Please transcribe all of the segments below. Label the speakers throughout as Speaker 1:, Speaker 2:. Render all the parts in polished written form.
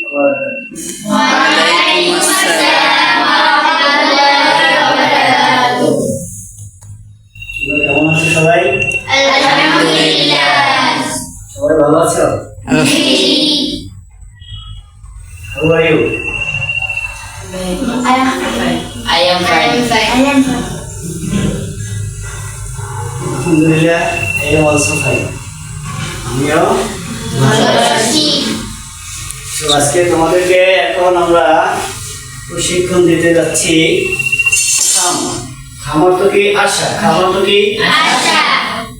Speaker 1: ওয়ালাইকুম আসসালাম
Speaker 2: কেমন আছো সবাই?
Speaker 1: আলহামদুলিল্লাহ
Speaker 2: সবাই ভালো আছো? How are you?
Speaker 1: I am fine.
Speaker 2: Alhamdulillah, I am also fine. আমিও ভালো আছি। তো আজকে তোমাদেরকে এখন আমরা প্রশিক্ষণ দিতে যাচ্ছি খাম। খাম অর্থ কি? আশা। খাম অর্থ কি?
Speaker 1: আশা।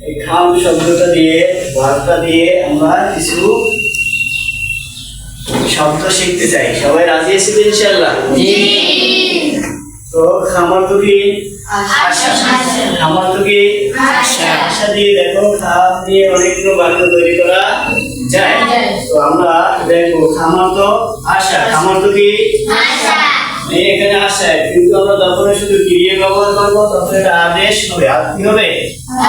Speaker 2: এই খাম শব্দটা দিয়ে বার্তা দিয়ে আমরা কিছু শব্দ শিখতে চাই। সবাই রাজি আছি তো ইনশাআল্লাহ?
Speaker 1: জি।
Speaker 2: তো খাম অর্থ কি? আশা। খাম অর্থ কি?
Speaker 1: আশা।
Speaker 2: আশা দিয়ে দেখো খাম দিয়ে অনেকগুলো বাক্য তৈরি করা যায়। তো আমরা দেখবো খাম অর্থ আশা। খাম অর্থ কি?
Speaker 1: আশা।
Speaker 2: এই এখানে আশা, কিন্তু আমরা যখন শুধু ক্রিয়া ব্যবহার করবো তখন এটা আদেশ হবে। আর কি হবে?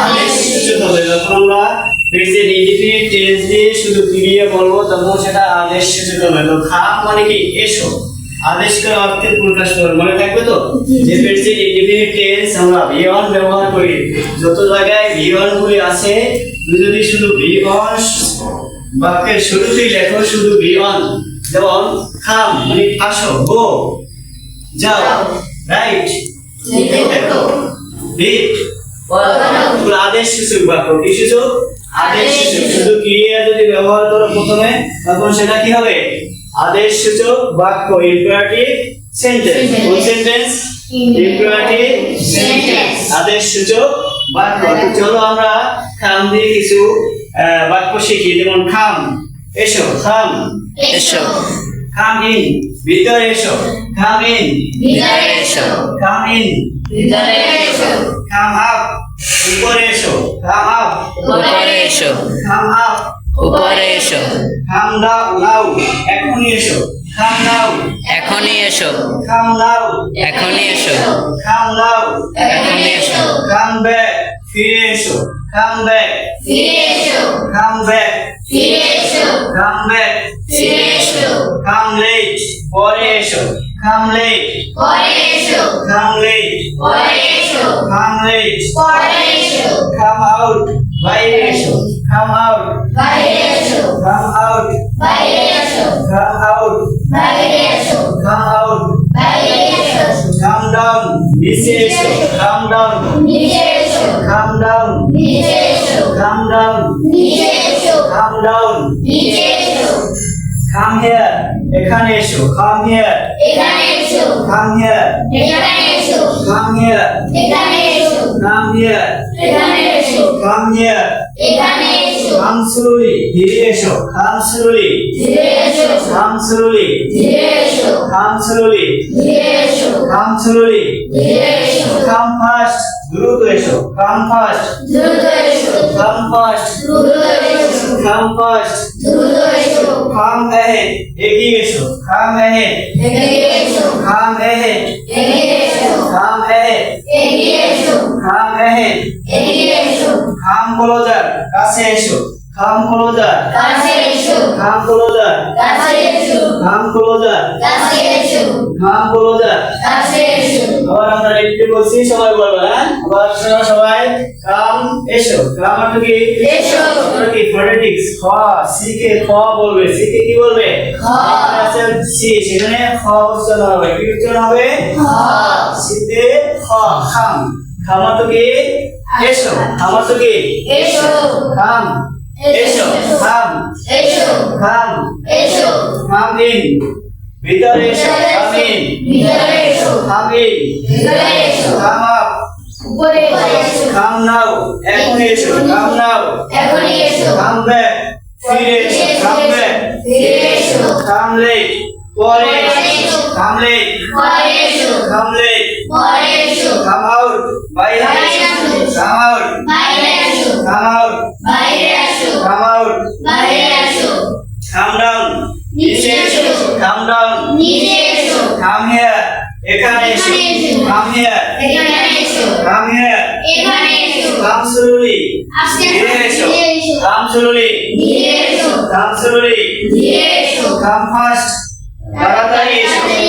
Speaker 2: আদেশ সূচক হবে। যখন আমরা প্রেজেন্ট ইনডিফিনিট টেন্স দিয়ে শুধু ক্রিয়া বলবো তখন সেটা আদেশ সূচক হবে। তো খাম মানে কি? এসো। আদেশ করে অর্থের প্রকাশ করে। মনে থাকবে তো যে প্রেজেন্ট ইনডিফিনিট টেন্স আমরা V1 ব্যবহার করি, যত জায়গায় V1 গুলি আছে তুমি যদি শুধু V1 বাক্যের শুরুতেই লেখো শুধু V1, যেমন খাম মানে আসো, গো যাও, রাইট,
Speaker 1: দেখো,
Speaker 2: রিড,
Speaker 1: বলো,
Speaker 2: আদেশ সূচক বাক্য। কি সূচক? আদেশ সূচক। শুধু ক্রিয়া যদি ব্যবহার করো প্রথমে তখন সেটা কি হবে? আদেশ সূচক বাক্য। Imperative sentence. কোন সেন্টেন্স? Imperative sentence. আদেশ সূচক বাক্য। তো চলো আমরা খাম দিয়ে কিছু বাক্য শিখি। যেমন খাম, এসো। খাম,
Speaker 1: এসো,
Speaker 2: কাম ইন, ভিতরে এসো। কাম ইন,
Speaker 1: ভিতরে এসো,
Speaker 2: কাম ইন।
Speaker 1: ভিতরে এসো,
Speaker 2: কাম আপ, উপরে এসো। কাম আপ,
Speaker 1: উপরে এসো,
Speaker 2: কাম আপ।
Speaker 1: উপরে এসো,
Speaker 2: কাম ডাউন, নাও, এখনই এসো। কাম নাও,
Speaker 1: এখনই এসো,
Speaker 2: কাম নাও,
Speaker 1: এখনই এসো,
Speaker 2: কাম নাও।
Speaker 1: এখনই এসো,
Speaker 2: কাম ব্যাক, ফিরে এসো। কাম ব্যাক,
Speaker 1: ফিরে এসো,
Speaker 2: কাম ব্যাক,
Speaker 1: ফিরে এসো,
Speaker 2: কাম ব্যাক।
Speaker 1: ফিরে এসো,
Speaker 2: কাম লেট, পরে এসো। কাম লেট,
Speaker 1: পরে এসো,
Speaker 2: কাম লেট,
Speaker 1: পরে এসো,
Speaker 2: কাম লেট।
Speaker 1: পরে এসো,
Speaker 2: কাম আউট, বাইরে এসো। কাম আউট,
Speaker 1: বাইরে এসো,
Speaker 2: কাম আউট,
Speaker 1: বাইরে এসো,
Speaker 2: কাম আউট,
Speaker 1: বাইরে এসো,
Speaker 2: কাম আউট।
Speaker 1: বাইরে এসো,
Speaker 2: কাম ডাউন, নিচে এসো। কাম ডাউন,
Speaker 1: নিচে এসো,
Speaker 2: কাম ডাউন,
Speaker 1: নিচে এসো,
Speaker 2: কাম ডাউন,
Speaker 1: নিচে এসো,
Speaker 2: কাম ডাউন।
Speaker 1: নিচে এসো,
Speaker 2: কাম হিয়ার, এখানে এসো। কাম হিয়ার,
Speaker 1: এখানে এসো,
Speaker 2: কাম হিয়ার,
Speaker 1: এখানে এসো,
Speaker 2: কাম হিয়ার,
Speaker 1: এখানে এসো,
Speaker 2: কাম হিয়ার,
Speaker 1: এখানে এসো,
Speaker 2: কাম হিয়ার।
Speaker 1: এখানে এসো,
Speaker 2: কাম স্লোলি, ধীরে এসো। কাম স্লোলি,
Speaker 1: ধীরে এসো,
Speaker 2: কাম স্লোলি,
Speaker 1: ধীরে এসো,
Speaker 2: কাম স্লোলি,
Speaker 1: ধীরে এসো,
Speaker 2: কাম স্লোলি।
Speaker 1: ধীরে এসো,
Speaker 2: কাম ফাস্ট, দ্রুত এসো। কাম ফাস্ট,
Speaker 1: দ্রুত এসো,
Speaker 2: কাম ফাস্ট,
Speaker 1: দ্রুত এসো,
Speaker 2: কাম ফাস্ট।
Speaker 1: দ্রুত এসো,
Speaker 2: কাম অ্যাহেড, এগিয়ে এসো। কাম অ্যাহেড,
Speaker 1: এগিয়ে এসো,
Speaker 2: কাম অ্যাহেড,
Speaker 1: এগিয়ে এসো,
Speaker 2: কাম অ্যাহেড,
Speaker 1: এগিয়ে এসো,
Speaker 2: কাম অ্যাহেড।
Speaker 1: এগিয়ে এসো,
Speaker 2: কাম ক্লোজার, কাছে এসো। কাম ক্লোজার,
Speaker 1: কাছে এসো,
Speaker 2: কাম ক্লোজার,
Speaker 1: কাছে এসো,
Speaker 2: কাম ক্লোজার,
Speaker 1: কাছে এসো,
Speaker 2: কাম ক্লোজার।
Speaker 1: কাছে এসো,
Speaker 2: আবার আমরা রিপিট বলছি, সবাই বলবে। হ্যাঁ, আবার শোনো সবাই। কাম, এসো। কাম অর্থ কি?
Speaker 1: এসো।
Speaker 2: অর্থ কি? ফনেটিক্স। খ, সিকে খ বলবে। সিকে কি বলবে?
Speaker 1: খ।
Speaker 2: এখানে আছে সি, সেখানে খ উচ্চারণ হবে। কি উচ্চারণ হবে?
Speaker 1: খ।
Speaker 2: সিতে খ। খাম, খাম অর্থ কি? এসো। খাম অর্থ কি?
Speaker 1: এসো,
Speaker 2: খাম, এসো। খাম,
Speaker 1: এসো,
Speaker 2: খাম,
Speaker 1: এসো,
Speaker 2: খাম ইন, ভিতরে এসো। খাম ইন,
Speaker 1: ভিতরে এসো,
Speaker 2: খাম ইন,
Speaker 1: ভিতরে এসো,
Speaker 2: খাম আপ,
Speaker 1: উপরে এসো,
Speaker 2: কাম নাও, এখনই এসো। কাম নাও,
Speaker 1: এখনই এসো,
Speaker 2: কাম ব্যাক, ফিরে এসো। কাম ব্যাক,
Speaker 1: ফিরে এসো,
Speaker 2: কাম লেট, পরে এসো। কাম লেট,
Speaker 1: পরে এসো,
Speaker 2: কাম লেট।
Speaker 1: পরে এসো,
Speaker 2: কাম আউট, বাইরে এসো। কাম আউট,
Speaker 1: বাইরে এসো,
Speaker 2: কাম আউট,
Speaker 1: বাইরে এসো,
Speaker 2: কাম আউট।
Speaker 1: বাইরে এসো,
Speaker 2: কাম ডাউন, নিচে এসো। কাম ডাউন,
Speaker 1: নিচে এসো,
Speaker 2: কাম হিয়ার, এখানে এসো। কাম হিয়ার,
Speaker 1: এখানে এসো,
Speaker 2: কাম হিয়ার।
Speaker 1: এখানে এসো,
Speaker 2: কাম স্লোলি,
Speaker 1: আস্তে
Speaker 2: ধীরে এসো।
Speaker 1: ধীরে এসো,
Speaker 2: কাম স্লোলি,
Speaker 1: ধীরে এসো,
Speaker 2: কাম স্লোলি।
Speaker 1: ধীরে এসো,
Speaker 2: কাম ফাস্ট, তাড়াতাড়ি এসো